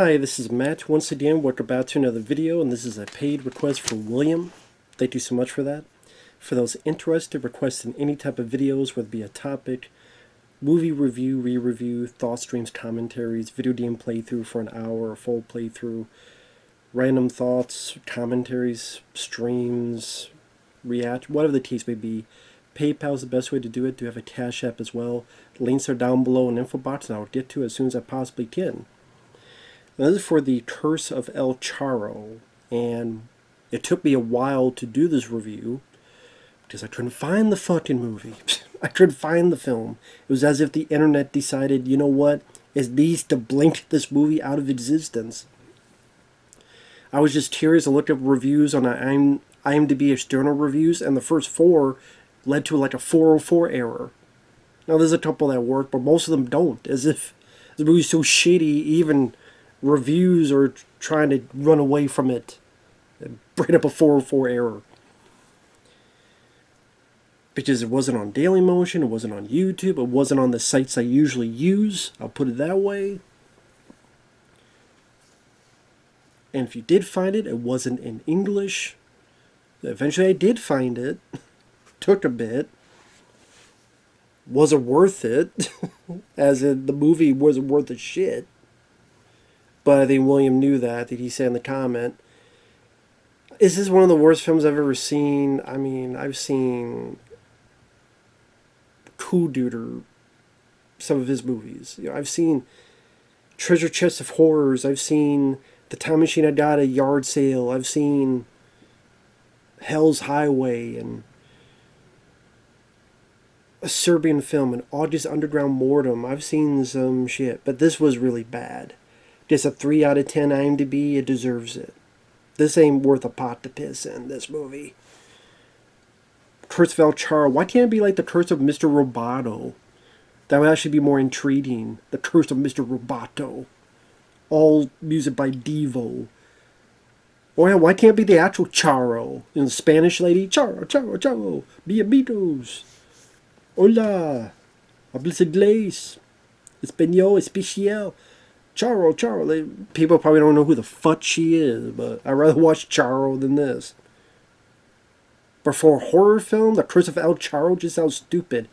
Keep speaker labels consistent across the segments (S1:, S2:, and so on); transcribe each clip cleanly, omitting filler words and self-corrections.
S1: Hi, this is Matt. Once again, welcome back to another video, and this is a paid request for William. Thank you so much for that. For those interested, requesting any type of videos, whether it be a topic, movie review, re-review, thoughts, streams, commentaries, video game playthrough for an hour, a full playthrough, random thoughts, commentaries, streams, react, whatever the case may be, PayPal is the best way to do it. Do have a Cash App as well. Links are down below in the info box, and I'll get to it as soon as I possibly can. Now, this is for the Curse of El Charro, and it took me a while to do this review because I couldn't find the fucking movie. I couldn't find the film. It was as if the internet decided, you know what, it needs to blink this movie out of existence. I was just curious. I looked up reviews on IMDb external reviews, and the first 4 led to like a 404 error. Now, there's a couple that work, but most of them don't, as if the movie's so shitty, even reviews are trying to run away from it and bring up a 404 error. Because it wasn't on Dailymotion, it wasn't on YouTube, it wasn't on the sites I usually use, I'll put it that way. And if you did find it, it wasn't in English. Eventually I did find it. Took a bit. Wasn't worth it. As in, the movie wasn't worth a shit. But I think William knew that he said in the comment. Is this one of the worst films I've ever seen? I mean, I've seen Kududer, some of his movies. You know, I've seen Treasure Chest of Horrors. I've seen The Time Machine I Got at a Yard Sale. I've seen Hell's Highway and a Serbian film, and August Underground Mortem. I've seen some shit, but this was really bad. Just a 3 out of 10 IMDb, it deserves it. This ain't worth a pot to piss in, this movie. Curse of El Charro. Why can't it be like the Curse of Mr. Roboto? That would actually be more intriguing. The Curse of Mr. Roboto. All music by Devo. Or yeah, why can't it be the actual Charro? You know, the Spanish lady? Charro, Charro, Charro. Bienvenidos. Hola. Hablas inglés. Español, especial. Charro, Charro. People probably don't know who the fuck she is, but I'd rather watch Charro than this. But for a horror film, The Curse of El Charro just sounds stupid.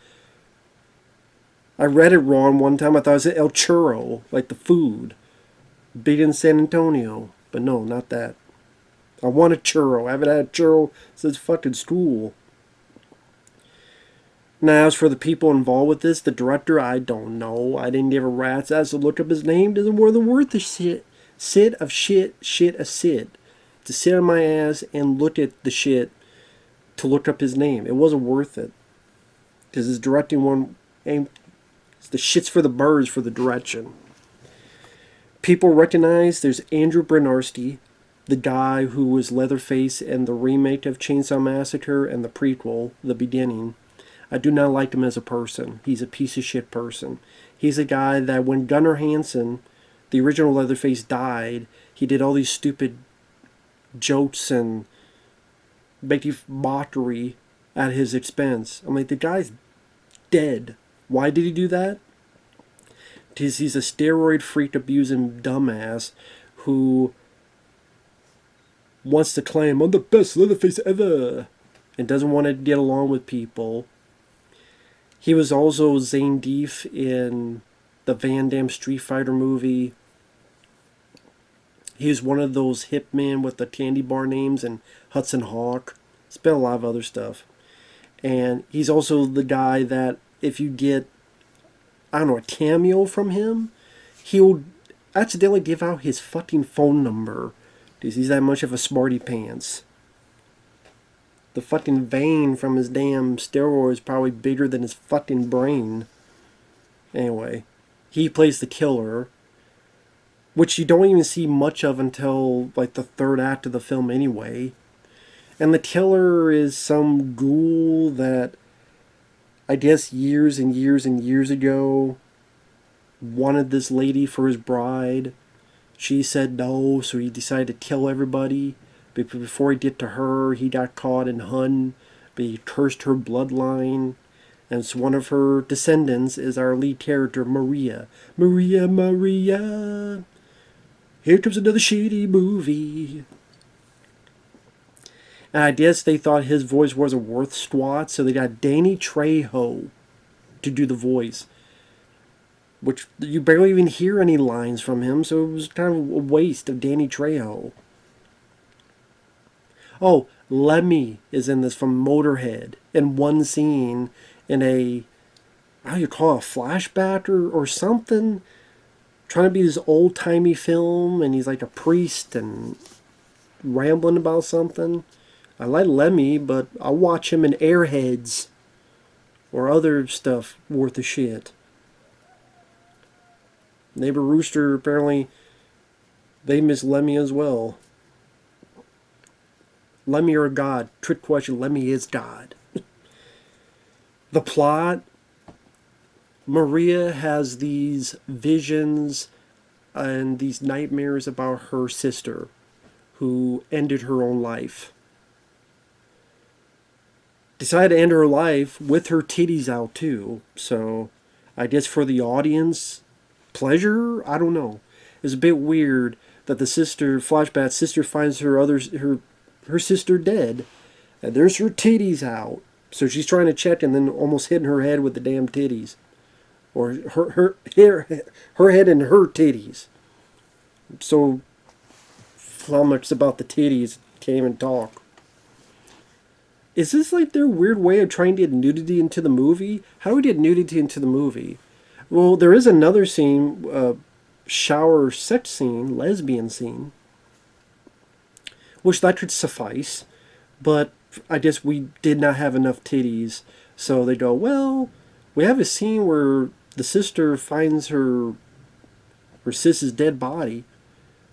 S1: I read it wrong one time. I thought it said El Churro, like the food. Big in San Antonio. But no, not that. I want a churro. I haven't had a churro since fucking school. Now, as for the people involved with this, the director, I don't know. I didn't give a rat's ass to look up his name. Doesn't worth the shit. Shit of shit a Sid. To sit on my ass and look at the shit to look up his name. It wasn't worth it. Because his directing one ain't... The shit's for the birds for the direction. People recognize there's Andrew Bryniarski, the guy who was Leatherface in the remake of Chainsaw Massacre and the prequel, The Beginning. I do not like him as a person. He's a piece of shit person. He's a guy that when Gunnar Hansen, the original Leatherface, died, he did all these stupid jokes and making mockery at his expense. I'm like, the guy's dead. Why did he do that? Because he's a steroid freak abusing dumbass who wants to claim, I'm the best Leatherface ever, and doesn't want to get along with people. He was also Zangief in the Van Damme Street Fighter movie. He was one of those hitmen with the candy bar names and Hudson Hawk. He's been a lot of other stuff. And he's also the guy that if you get, I don't know, a cameo from him, he'll accidentally give out his fucking phone number. Because he's that much of a smarty pants. The fucking vein from his damn steroid is probably bigger than his fucking brain. Anyway, he plays the killer, which you don't even see much of until like the 3rd act of the film anyway. And the killer is some ghoul that I guess years and years and years ago wanted this lady for his bride. She said no, so he decided to kill everybody. But before he did to her, he got caught in Hun. But he cursed her bloodline. And so one of her descendants is our lead character, Maria. Maria, Maria. Here comes another shitty movie. And I guess they thought his voice wasn't worth squat, so they got Danny Trejo to do the voice. Which you barely even hear any lines from him, so it was kind of a waste of Danny Trejo. Oh, Lemmy is in this from Motorhead in one scene in a, how do you call it, a flashback or something? Trying to be this old-timey film, and he's like a priest and rambling about something. I like Lemmy, but I'll watch him in Airheads or other stuff worth a shit. Neighbor Rooster, apparently, they miss Lemmy as well. Lemmy or God? Trick question, Lemmy is God. The plot, Maria has these visions and these nightmares about her sister who ended her own life. Decided to end her life with her titties out too. So I guess for the audience, pleasure? I don't know. It's a bit weird that the flashback sister finds her sister dead, and there's her titties out. So she's trying to check and then almost hitting her head with the damn titties. Or her head and her titties. So flummoxed about the titties, can't even talk. Is this like their weird way of trying to get nudity into the movie? How do we get nudity into the movie? Well, there is another scene, shower sex scene, lesbian scene, which that could suffice, but I guess we did not have enough titties, so they go, well, we have a scene where the sister finds her sis's dead body.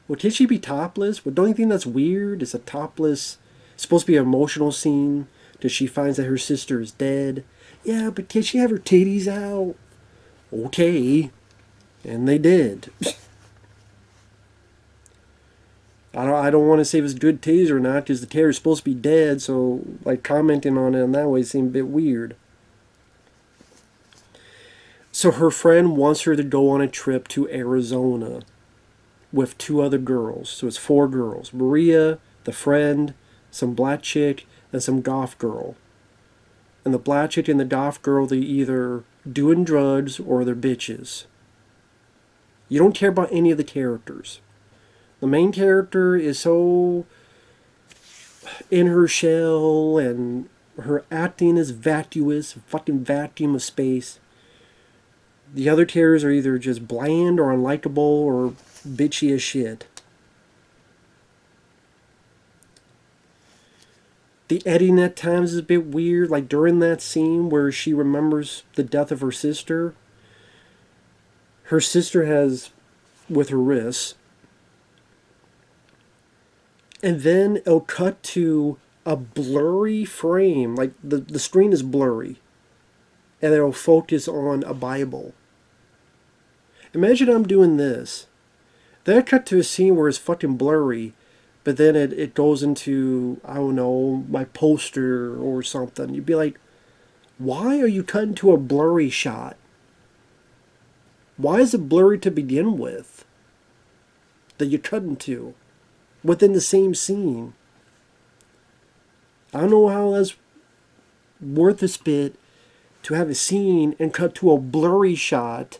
S1: Well, can she be topless? Well, don't you think that's weird? It's a topless, it's supposed to be an emotional scene, because she finds that her sister is dead. Yeah, but can she have her titties out? Okay. And they did. I don't want to say if it's good titties or not, because the tear is supposed to be dead, so like commenting on it in that way seemed a bit weird. So her friend wants her to go on a trip to Arizona with 2 other girls. So it's 4 girls. Maria, the friend, some black chick, and some goth girl. And the black chick and the goth girl, they either doing drugs or they're bitches. You don't care about any of the characters. The main character is so in her shell, and her acting is vacuous, fucking vacuum of space. The other characters are either just bland or unlikable or bitchy as shit. The editing at times is a bit weird. Like during that scene where she remembers the death of her sister has with her wrists. And then it'll cut to a blurry frame. Like the screen is blurry. And it'll focus on a Bible. Imagine I'm doing this. Then I cut to a scene where it's fucking blurry. But then it goes into, I don't know, my poster or something. You'd be like, why are you cutting to a blurry shot? Why is it blurry to begin with? That you're cutting to within the same scene. I don't know how that's worth a spit to have a scene and cut to a blurry shot.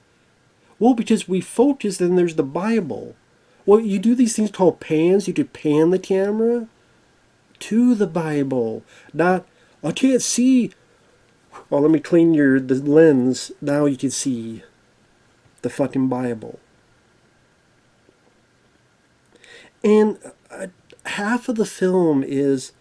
S1: Well, because we focus, then there's the Bible. Well, you do these things called pans. You could pan the camera to the Bible. Not, I can't see. Oh, let me clean the lens. Now you can see the fucking Bible. And half of the film is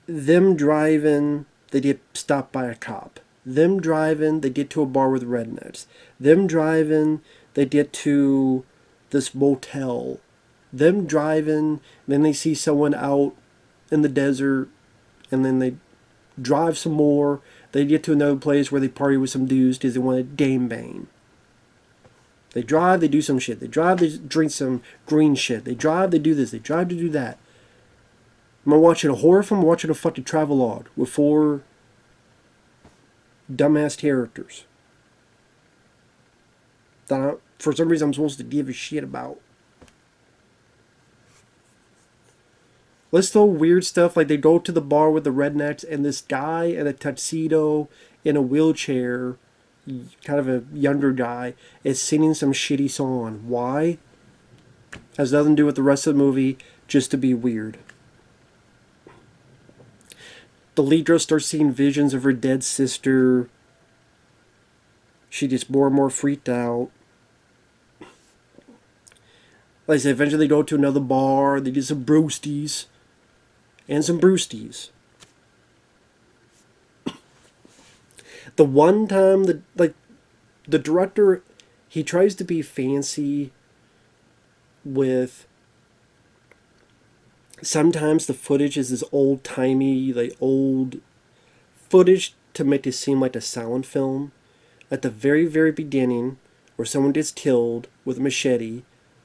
S1: them driving, they get stopped by a cop. Them driving, they get to a bar with rednecks. Them driving, they get to this motel. Them driving, then they see someone out in the desert, and then they drive some more. They get to another place where they party with some dudes because they want to game bang. They drive, they do some shit. They drive, they drink some green shit. They drive, they do this. They drive to do that. Am I watching a horror film? I'm watching a fucking travelogue with 4 dumbass characters. for some reason I'm supposed to give a shit about. Let's throw weird stuff like they go to the bar with the rednecks and this guy in a tuxedo in a wheelchair, kind of a younger guy, is singing some shitty song. Why? Has nothing to do with the rest of the movie, just to be weird. The lead girl starts seeing visions of her dead sister. She gets more and more freaked out. Like I said, eventually they go to another bar. They get some brewsties. And some brewsties. The one time, the director, he tries to be fancy with... Sometimes the footage is this old-timey, like old footage to make it seem like a silent film. At the very, very beginning, where someone gets killed with a machete,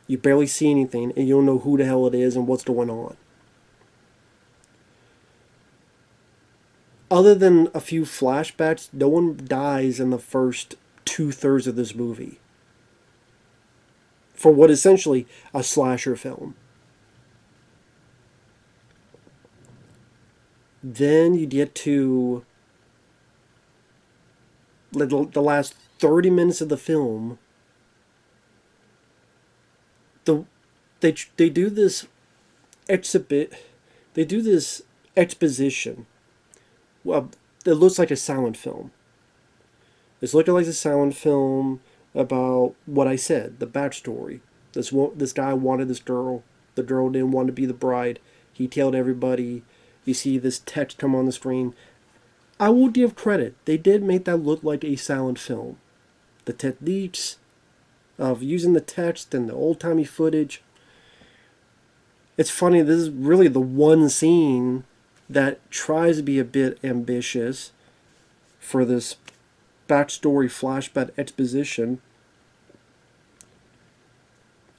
S1: you barely see anything, and you don't know who the hell it is and what's going on. Other than a few flashbacks, no one dies in the first 2/3 of this movie. For what is essentially a slasher film. Then you get to the last 30 minutes of the film. They do this exposition. Well, it looks like a silent film. It's looking like a silent film about what I said, the backstory. This guy wanted this girl. The girl didn't want to be the bride. He told everybody. You see this text come on the screen. I will give credit. They did make that look like a silent film. The techniques of using the text and the old-timey footage. It's funny, this is really the one scene that tries to be a bit ambitious for this backstory flashback exposition.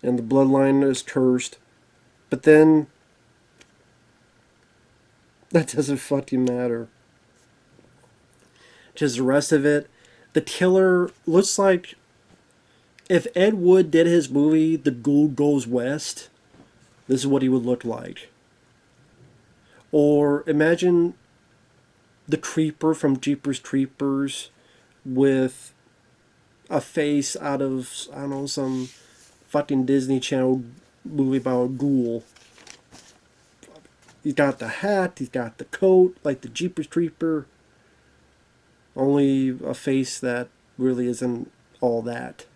S1: And the bloodline is cursed. But then that doesn't fucking matter. Just the rest of it. The killer looks like if Ed Wood did his movie The Ghoul Goes West, this is what he would look like. Or imagine the Creeper from Jeepers Creepers with a face out of, I don't know, some fucking Disney Channel movie about a ghoul. He's got the hat, he's got the coat, like the Jeepers Creeper. Only a face that really isn't all that.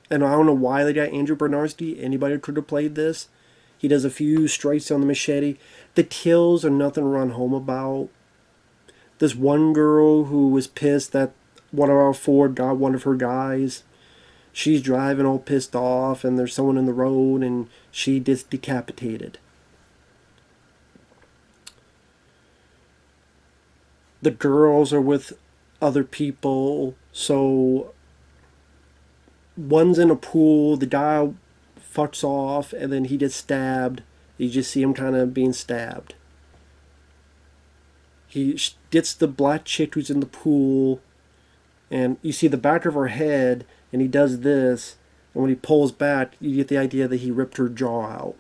S1: And I don't know why they got Andrew Bernarski. Anybody could have played this. He does a few strikes on the machete. The kills are nothing to run home about. This one girl who was pissed that one of our Ford got one of her guys. She's driving all pissed off and there's someone in the road and she gets decapitated. The girls are with other people, so one's in a pool, the guy fucks off, and then he gets stabbed. You just see him kind of being stabbed. He gets the black chick who's in the pool, and you see the back of her head, and he does this, and when he pulls back, you get the idea that he ripped her jaw out.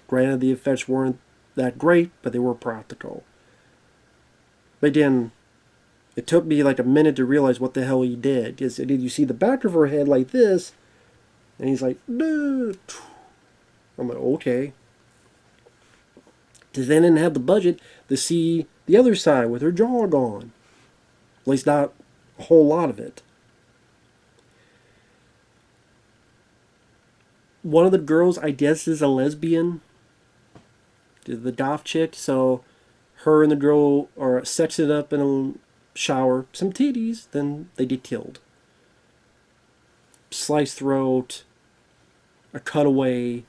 S1: Granted, the effects weren't that great, but they were practical. But again, it took me like a minute to realize what the hell he did. Because you see the back of her head like this, and he's like, no. I'm like, okay. Because they didn't have the budget to see the other side with her jaw gone. At least not a whole lot of it. One of the girls, I guess, is a lesbian. The goth chick, so her and the girl are sexing up in a shower, some titties, then they get killed. Sliced throat, a cutaway.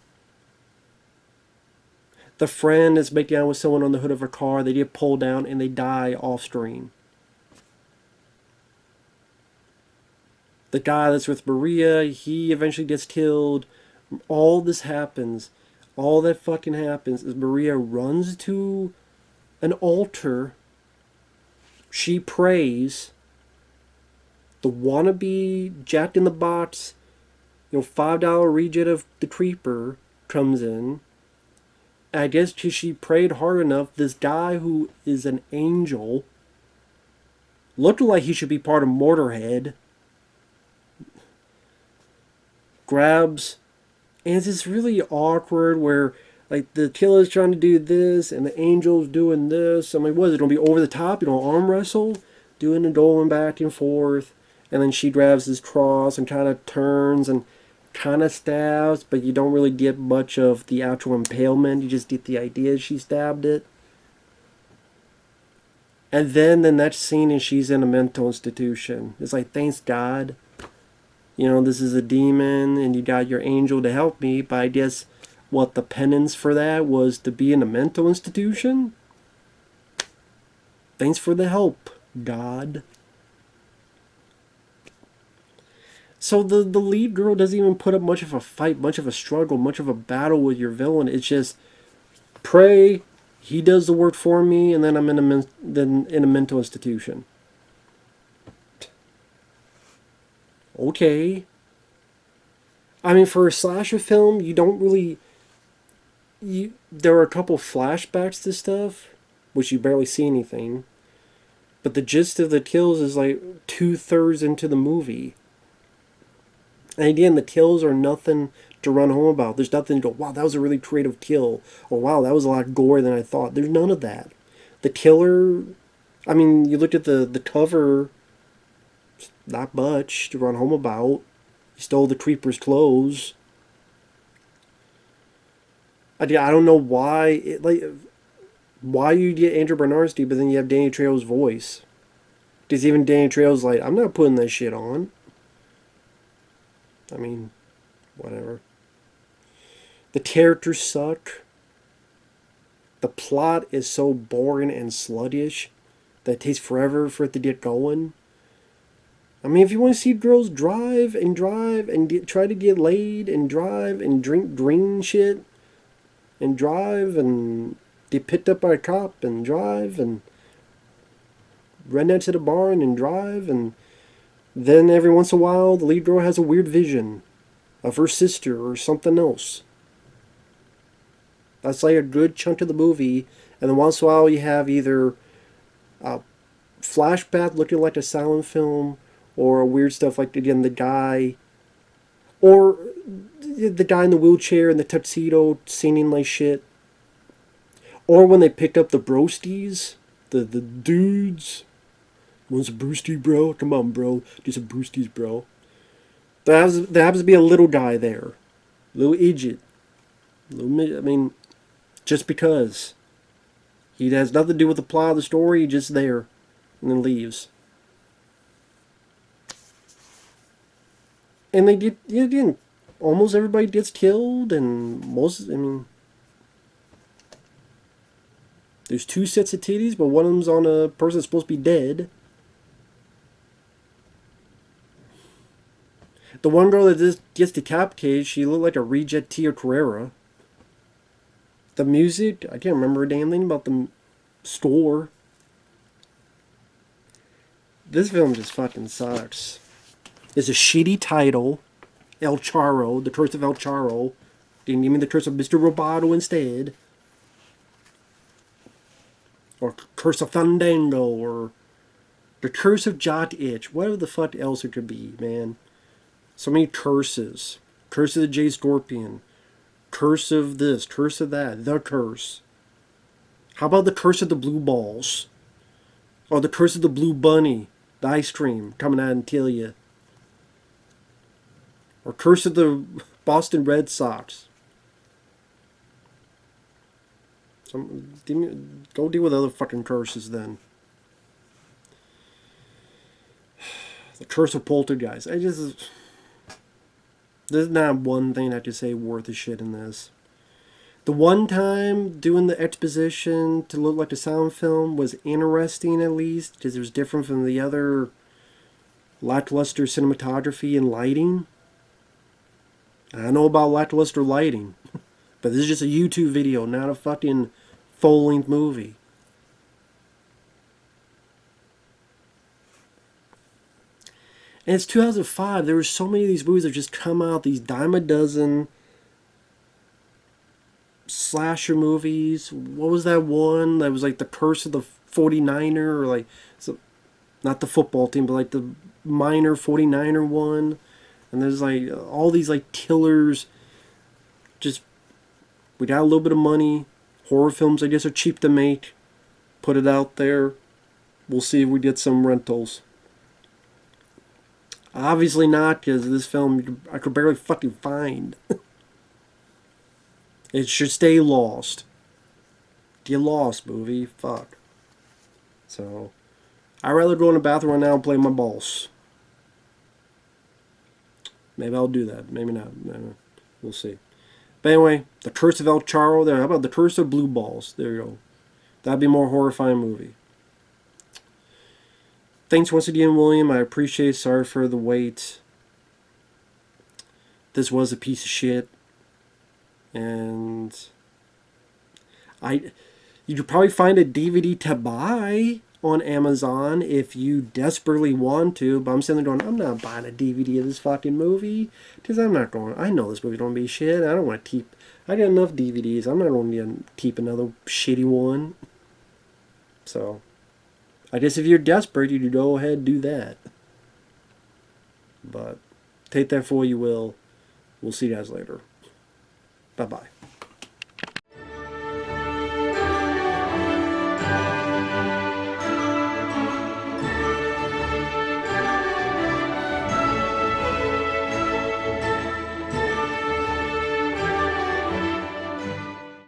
S1: The friend is making out with someone on the hood of a car, they get pulled down and they die off screen. The guy that's with Maria, he eventually gets killed. All this happens. All that fucking happens is Maria runs to an altar. She prays. The wannabe Jack in the Box, $5 reject of the Creeper comes in. And I guess because she prayed hard enough, this guy who is an angel, looked like he should be part of Motorhead, grabs, and it's just really awkward where like the killer's trying to do this and the angel's doing this. I'm like, what is it gonna be over the top? Arm wrestle, doing the going back and forth, and then she grabs his cross and kind of turns and kind of stabs, but you don't really get much of the actual impalement. You just get the idea she stabbed it. And then the next scene is she's in a mental institution. It's like, thanks God. This is a demon and you got your angel to help me, but I guess what the penance for that was to be in a mental institution? Thanks for the help, God. So the lead girl doesn't even put up much of a fight, much of a struggle, much of a battle with your villain. It's just pray, he does the work for me, and then I'm in a mental institution. Okay. I mean, for a slasher film, you don't really... there are a couple flashbacks to stuff, which you barely see anything. But the gist of the kills is like 2/3 into the movie. And again, the kills are nothing to run home about. There's nothing to go, wow, that was a really creative kill. Or wow, that was a lot gore than I thought. There's none of that. The killer... I mean, you looked at the cover... Not much to run home about. He stole the creeper's clothes. I don't know why. Why you get Andrew Bernarski, but then you have Danny Trejo's voice. Because even Danny Trejo's like, I'm not putting that shit on. I mean, whatever. The characters suck. The plot is so boring and sluggish that it takes forever for it to get going. I mean, if you want to see girls drive and try to get laid and drive and drink green shit and drive and get picked up by a cop and drive and run out to the barn and drive, and then every once in a while the lead girl has a weird vision of her sister or something else. That's like a good chunk of the movie, and then once in a while you have either a flashback looking like a silent film, or weird stuff like, again, the guy in the wheelchair and the tuxedo singing like shit. Or when they picked up the broskies, the dudes. Want some brewski, bro? Come on, bro. Do some brewskis, bro. There happens to be a little guy there. Little idiot. I mean, just because. He has nothing to do with the plot of the story, he's just there. And then leaves. And they get, again, almost everybody gets killed, and there's 2 sets of titties, but one of them's on a person that's supposed to be dead. The one girl that just gets decapitated, she looked like a reject Tia Carrera. The music, I can't remember a damn thing about the score. This film just fucking sucks. It's a shitty title. El Charro, The Curse of El Charro. Didn't give me The Curse of Mr. Roboto instead. Or Curse of Fandango, or The Curse of Jot Itch. Whatever the fuck else it could be, man. So many curses. Curse of the J Scorpion. Curse of this, curse of that. The Curse. How about The Curse of the Blue Balls? Or The Curse of the Blue Bunny. The ice cream coming out and kill you. Or Curse of the Boston Red Sox. Go deal with other fucking curses then. The Curse of Poltergeist. There's not one thing I could say worth a shit in this. The one time doing the exposition to look like a sound film was interesting, at least, because it was different from the other lackluster cinematography and lighting. I know about lackluster lighting, but this is just a YouTube video, not a fucking full-length movie. And it's 2005. There were so many of these movies that just come out, these dime a dozen slasher movies. What was that one that was like the Curse of the 49er, or like, so, not the football team, but like the minor 49er one. And there's like all these like killers. Just, we got a little bit of money. Horror films, I guess, are cheap to make. Put it out there. We'll see if we get some rentals. Obviously not, because this film I could barely fucking find. It should stay lost. You lost, movie. Fuck. So, I'd rather go in the bathroom right now and play my balls. Maybe I'll do that. Maybe not. We'll see. But anyway, The Curse of El Charro there. How about The Curse of Blue Balls? There you go. That'd be a more horrifying movie. Thanks once again, William. I appreciate it. Sorry for the wait. This was a piece of shit. And you could probably find a DVD to buy on Amazon if you desperately want to, but I'm sitting there going, I'm not buying a DVD of this fucking movie, because I know this movie's gonna be shit. I don't want to keep, I got enough DVDs. I'm not going to keep another shitty one. So, I guess if you're desperate, you could go ahead and do that. But, take that for what you will. We'll see you guys later. Bye-bye.